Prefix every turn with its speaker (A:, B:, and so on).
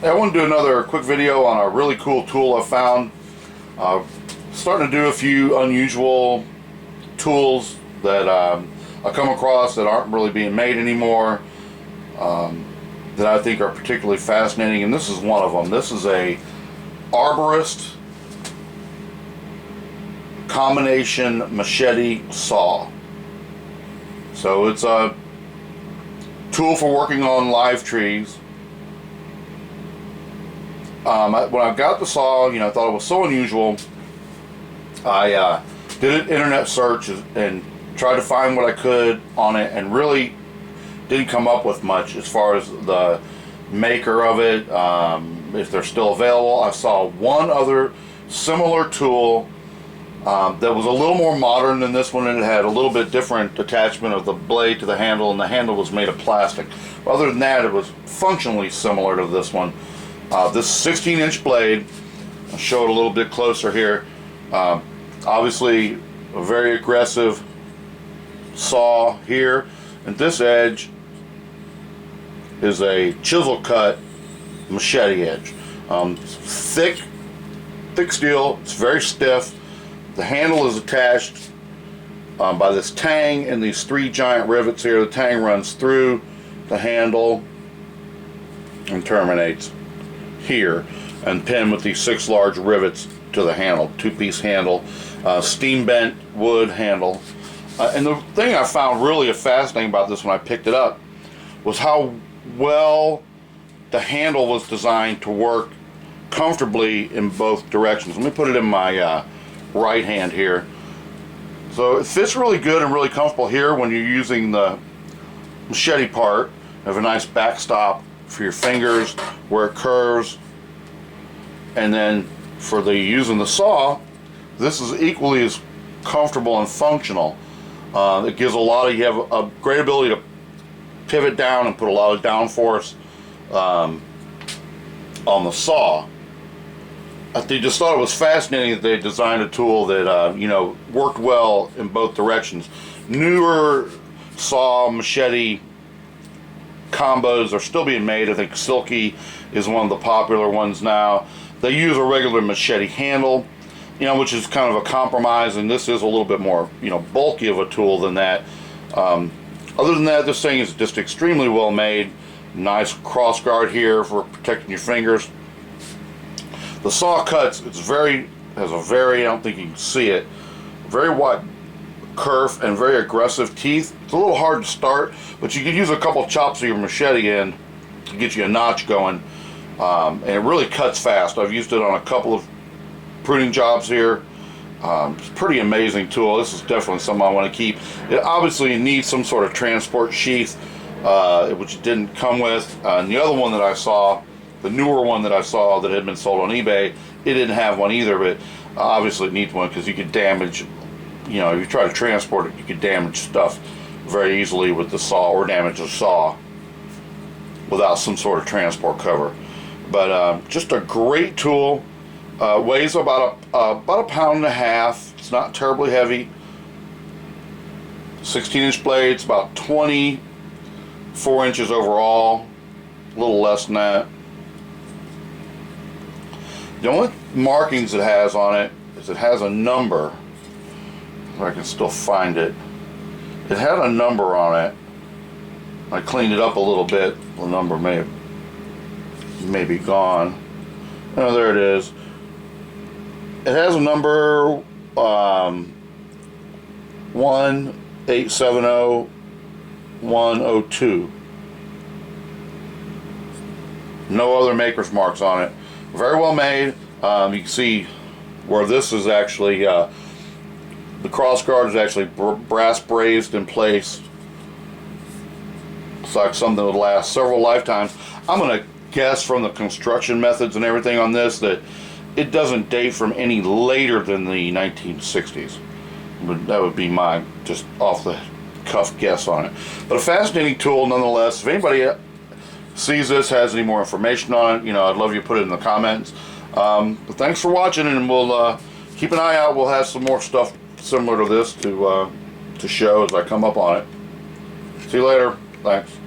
A: I want to do another quick video on a really cool tool I found. Starting to do a few unusual tools that I come across that aren't really being made anymore, that I think are particularly fascinating, and this is one of them. This is a Arborist combination machete saw. So it's a tool for working on live trees. When I got the saw, I thought it was so unusual. I did an internet search and tried to find what I could on it, and really didn't come up with much as far as the maker of it, if they're still available. I saw one other similar tool that was a little more modern than this one, and it had a little bit different attachment of the blade to the handle, and the handle was made of plastic. But other than that, it was functionally similar to this one. This 16-inch blade, I'll show it a little bit closer here. Obviously a very aggressive saw here, and this edge is a chisel cut machete edge. Thick steel. It's very stiff. The handle is attached by this tang and these three giant rivets here. The tang runs through the handle and terminates here, and pinned with these 6 large rivets to the handle. 2-piece handle, steam bent wood handle. And the thing I found really fascinating about this when I picked it up was how well the handle was designed to work comfortably in both directions. Let me put it in my right hand here. So it fits really good and really comfortable here when you're using the machete part. You have a nice backstop for your fingers where it curves, and then for the using the saw, this is equally as comfortable and functional. It gives you have a great ability to pivot down and put a lot of downforce on the saw. I just thought it was fascinating that they designed a tool that worked well in both directions. Newer saw machete combos are still being made. I think Silky is one of the popular ones now. They use a regular machete handle, which is kind of a compromise, and this is a little bit more, bulky of a tool than that. Other than that, this thing is just extremely well made. Nice cross guard here for protecting your fingers. The saw cuts. Has a very, I don't think you can see it, very wide kerf and very aggressive teeth. It's a little hard to start, but you can use a couple chops of your machete in to get you a notch going, and it really cuts fast. I've used it on a couple of pruning jobs here. It's a pretty amazing tool. This is definitely something I want to keep. It obviously needs some sort of transport sheath, which it didn't come with. And the other one that I saw, the newer one that I saw that had been sold on eBay, it didn't have one either, but obviously it needs one because you could damage, if you try to transport it, you could damage stuff very easily with the saw, or damage the saw without some sort of transport cover. But just a great tool. Weighs about a pound and a half. It's not terribly heavy. 16-inch blades, about 24 inches overall, a little less than that. The only markings it has on it is it has a number. If I can still find it. It had a number on it. I cleaned it up a little bit. The number may be gone. Oh, there it is. It has a number 1870102. No other maker's marks on it. Very well made. You can see where this is actually, the cross guard is actually brass brazed in place. Looks like something that would last several lifetimes. I'm going to guess from the construction methods and everything on this that it doesn't date from any later than the 1960s. But that would be my just off the cuff guess on it. But a fascinating tool nonetheless. If anybody sees this, has any more information on it, I'd love you to put it in the comments. But thanks for watching, and we'll keep an eye out. We'll have some more stuff similar to this to show as I come up on it. See you later. Thanks.